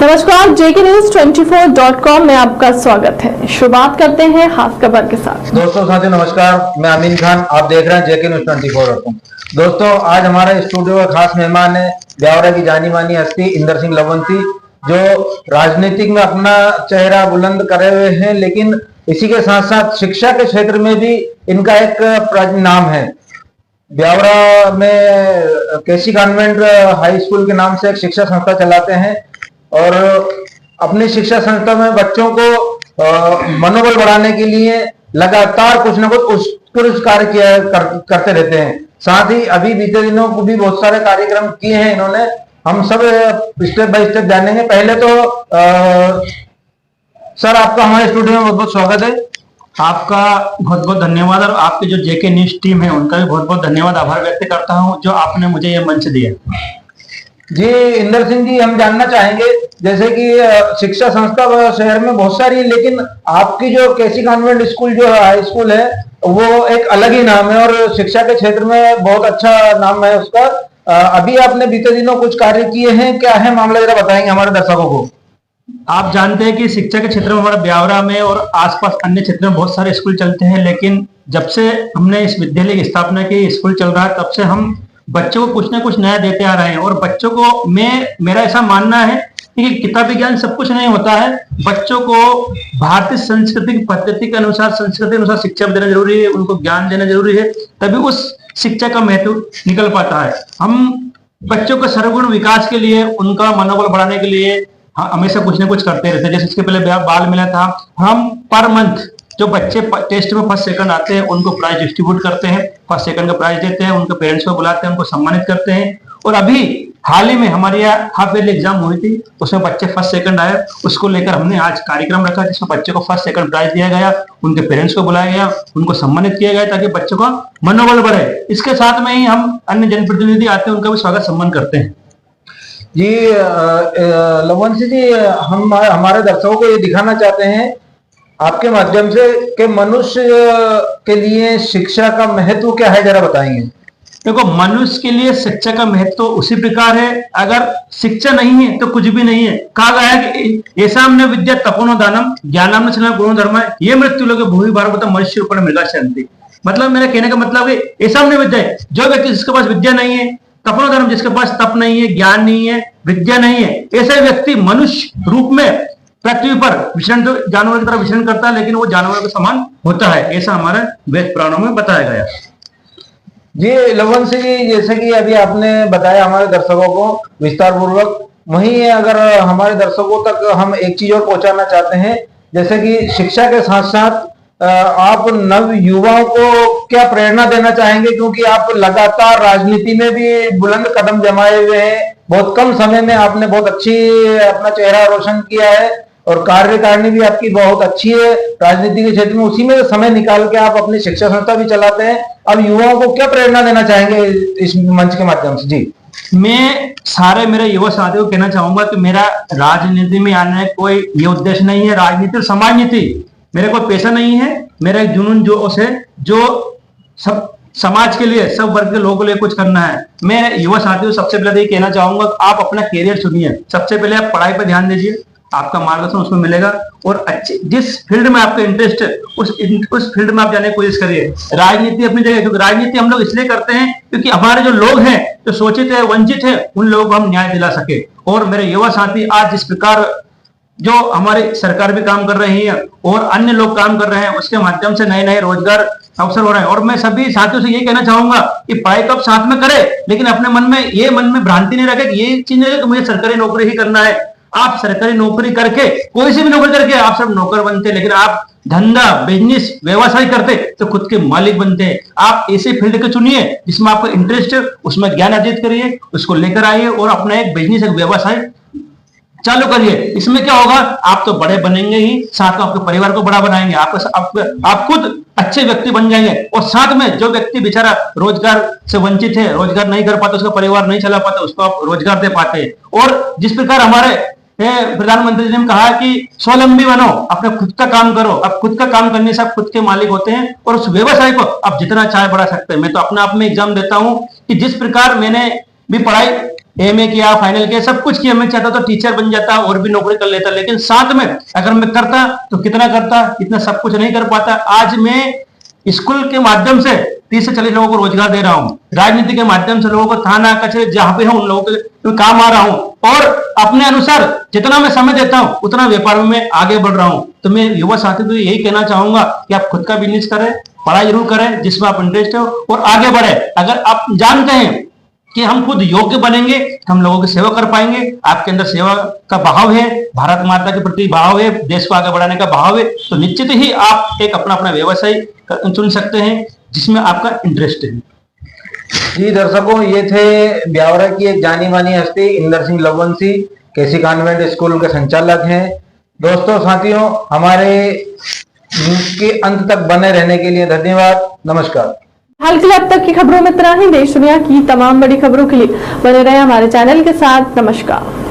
नमस्कार, जेके news 24.com में आपका स्वागत है। शुरुआत करते हैं खास खबर के साथ। दोस्तों साथियों नमस्कार, मैं अमीन खान, आप देख रहे हैं जेके न्यूज 24.com। दोस्तों आज हमारे स्टूडियो में खास मेहमान है ब्यावरा की जानी मानी हस्ती इंदर सिंह लवंसी, जो राजनीतिक में अपना चेहरा बुलंद करे हुए हैं, लेकिन इसी के साथ साथ शिक्षा के क्षेत्र में भी इनका एक नाम है। ब्यावरा में केसी कॉन्वेंट हाई स्कूल के नाम से एक शिक्षा संस्था चलाते हैं और अपनी शिक्षा संस्था में बच्चों को मनोबल बढ़ाने के लिए लगातार कुछ न कुछ पुरस्कार करते रहते हैं। साथ ही अभी बीते दिनों को भी बहुत सारे कार्यक्रम किए हैं इन्होंने। हम सब स्टेप बाय स्टेप जानेंगे। पहले तो सर आपका हमारे स्टूडियो में बहुत बहुत स्वागत है। आपका बहुत बहुत धन्यवाद और आपकी जो जेके न्यूज टीम है उनका भी बहुत बहुत धन्यवाद, आभार व्यक्त करता हूं जो आपने मुझे ये मंच दिया। जी इंदर सिंह जी, हम जानना चाहेंगे जैसे कि शिक्षा संस्था शहर में बहुत सारी है, लेकिन आपकी जो केसी कॉन्वेंट स्कूल जो हाई स्कूल है वो एक अलग ही नाम है और शिक्षा के क्षेत्र में बहुत अच्छा नाम है उसका। अभी आपने बीते दिनों कुछ कार्य किए हैं, क्या है मामला, जरा बताएंगे हमारे दर्शकों को। आप जानते हैं कि शिक्षा के क्षेत्र में हमारा ब्यावरा में और आसपास अन्य क्षेत्रों में बहुत सारे स्कूल चलते हैं, लेकिन जब से हमने इस विद्यालय की स्थापना की, स्कूल चल रहा है, तब से हम बच्चों को कुछ ना कुछ नया देते आ रहे हैं। और बच्चों को मेरा ऐसा मानना है कि किताबी ज्ञान सब कुछ नहीं होता है। बच्चों को भारतीय सांस्कृतिक पद्धति के अनुसार, संस्कृति के अनुसार शिक्षा देना जरूरी है, उनको ज्ञान देना जरूरी है, तभी उस शिक्षा का महत्व निकल पाता है। हम बच्चों के सर्वगुण विकास के लिए, उनका मनोबल बढ़ाने के लिए हमेशा कुछ ना कुछ करते रहते हैं। जैसे इसके पहले बाल मेला था, हम पर मंथ जो बच्चे टेस्ट में फर्स्ट सेकंड आते हैं उनको प्राइज डिस्ट्रीब्यूट करते हैं, फर्स्ट सेकंड का प्राइज देते हैं, उनके पेरेंट्स को बुलाते हैं, उनको सम्मानित करते हैं। और अभी हाल ही में हमारे यहाँ हाफ ईयरली एग्जाम हुई थी, उसमें बच्चे फर्स्ट सेकंड आए, उसको लेकर हमने आज कार्यक्रम रखा जिसमें बच्चे को फर्स्ट सेकंड प्राइज दिया गया, उनके पेरेंट्स को बुलाया गया, उनको सम्मानित किया गया ताकि बच्चों का मनोबल बढ़े। इसके साथ में ही हम अन्य जनप्रतिनिधि आते हैं, उनका भी स्वागत सम्मान करते हैं। जी लवंशी जी, हम हमारे दर्शकों को ये दिखाना चाहते हैं आपके माध्यम से कि मनुष्य के लिए शिक्षा का महत्व क्या है, जरा बताएंगे। देखो, मनुष्य के लिए शिक्षा का महत्व तो उसी प्रकार है, अगर शिक्षा नहीं है तो कुछ भी नहीं है। कहा गया है कि ऐसा हमने विद्या तपोनो दानम ज्ञानम न गुणो धर्म, ये मृत्यु लोग भूमि भार मनुष्य ऊपर मृगा शांति। मतलब मेरा कहने का मतलब है ऐसा हमने विद्या है, जो व्यक्ति जिसके पास विद्या नहीं है, तपोनो धर्म जिसके पास तप नहीं है, ज्ञान नहीं है, विद्या नहीं है, ऐसा व्यक्ति मनुष्य रूप में पृथ्वी पर विचरण, तो जानवर की तरह विचरण करता है, लेकिन वो जानवर के समान होता है, ऐसा हमारे वेद पुराणों में बताया गया। जी लवंशी जी, जैसे कि अभी आपने बताया हमारे दर्शकों को विस्तार पूर्वक, वहीं अगर हमारे दर्शकों तक हम एक चीज और पहुंचाना चाहते हैं, जैसे कि शिक्षा के साथ साथ आप नव युवाओं को क्या प्रेरणा देना चाहेंगे, क्योंकि आप लगातार राजनीति में भी बुलंद कदम जमाए हुए हैं। बहुत कम समय में आपने बहुत अच्छी अपना चेहरा रोशन किया है और कार्यकारिणी भी आपकी बहुत अच्छी है राजनीति के क्षेत्र में। उसी में समय निकाल के आप अपनी शिक्षा संस्था भी चलाते हैं। अब युवाओं को क्या प्रेरणा देना चाहेंगे इस मंच के माध्यम से। जी मैं सारे मेरे युवा साथियों को कहना चाहूंगा कि मेरा राजनीति में आने का कोई ये उद्देश्य नहीं है। राजनीति और समाज नीति मेरा कोई पेशा नहीं है, मेरा एक जुनून जोश है जो सब समाज के लिए, सब वर्ग के लोगों के लिए कुछ करना है। मैं युवा साथियों सबसे पहले ये कहना चाहूंगा आप अपना कैरियर चुनिए। सबसे पहले आप पढ़ाई पर ध्यान दीजिए, आपका मार्गदर्शन उसमें मिलेगा और अच्छी जिस फील्ड में आपका इंटरेस्ट है उस फील्ड में आप जाने की कोशिश करिए। राजनीति अपनी जगह, क्योंकि राजनीति हम लोग इसलिए करते हैं क्योंकि हमारे जो लोग हैं, जो शोषित है, वंचित है, उन लोगों को हम न्याय दिला सके। और मेरे युवा साथी आज जिस प्रकार जो हमारी सरकार भी काम कर रही है और अन्य लोग काम कर रहे हैं, उसके माध्यम से नए नए रोजगार अवसर हो रहे हैं। और मैं सभी साथियों से ये कहना चाहूंगा कि पढ़ाई तो आप साथ में करें, लेकिन अपने मन में भ्रांति नहीं रखे कि ये चीज नहीं है कि मुझे सरकारी नौकरी ही करना है। आप सरकारी नौकरी करके, कोई सी भी नौकरी करके आप सब नौकर बनते, लेकिन आप धंधा, बिजनेस, व्यवसाय करते तो खुद के मालिक बनते हैं। आप ऐसे फील्ड के चुनिए जिसमें आपका इंटरेस्ट है, उसमें ज्ञान अर्जित करिए, उसको लेकर आइए और अपना एक बिजनेस, एक व्यवसाय चालू करिए। इसमें क्या होगा, आप तो बड़े बनेंगे ही, साथ में आपके परिवार को बड़ा बनाएंगे, आप खुद अच्छे व्यक्ति बन जाएंगे। और साथ में जो व्यक्ति बेचारा रोजगार से वंचित है, रोजगार नहीं कर पाता, उसका परिवार नहीं चला पाता, उसको आप रोजगार दे पाते हैं। और जिस प्रकार हमारे प्रधानमंत्री जी ने कहा कि स्वावलंबी बनो, अपने खुद का काम करो। अब खुद का काम करने से आप खुद के मालिक होते हैं और उस व्यवसाय को आप जितना चाहे बढ़ा सकते हैं। मैं तो अपने आप में एग्जाम देता हूं कि जिस प्रकार मैंने भी पढ़ाई एमए किया, फाइनल किया, सब कुछ किया। मैं चाहता तो टीचर बन जाता और भी नौकरी कर लेता, लेकिन साथ में अगर मैं करता तो कितना करता, इतना सब कुछ नहीं कर पाता। आज मैं स्कूल के माध्यम से 30 से 40 लोगों को रोजगार दे रहा हूँ, राजनीति के माध्यम से लोगों को थाना कचहरी जहां पे है उन लोगों के काम आ रहा हूँ, और अपने अनुसार जितना मैं समय देता हूँ उतना व्यापार में मैं आगे बढ़ रहा हूँ। तो मैं युवा साथी तो यही कहना चाहूंगा कि आप खुद का बिजनेस करें, पढ़ाई जरूर करें जिसमें आप इंटरेस्ट हो, और आगे बढ़े। अगर आप जानते हैं कि हम खुद योग्य बनेंगे तो हम लोगों की सेवा कर पाएंगे, आपके अंदर सेवा का भाव है, भारत माता के प्रति भाव है, देश को आगे बढ़ाने का भाव है, तो निश्चित ही आप एक अपना अपना व्यवसाय चुन सकते हैं जिसमें आपका इंटरेस्ट है। जी दर्शकों, ये थे ब्यावरा की एक जानी मानी हस्ती इंदर सिंह लवंसी, केसी कॉन्वेंट स्कूल के संचालक हैं। दोस्तों साथियों, हमारे न्यूज के अंत तक बने रहने के लिए धन्यवाद। नमस्कार। हाल के लिए अब तक की खबरों में इतना ही। देश दुनिया की तमाम बड़ी खबरों के लिए बने रहे हमारे चैनल के साथ। नमस्कार।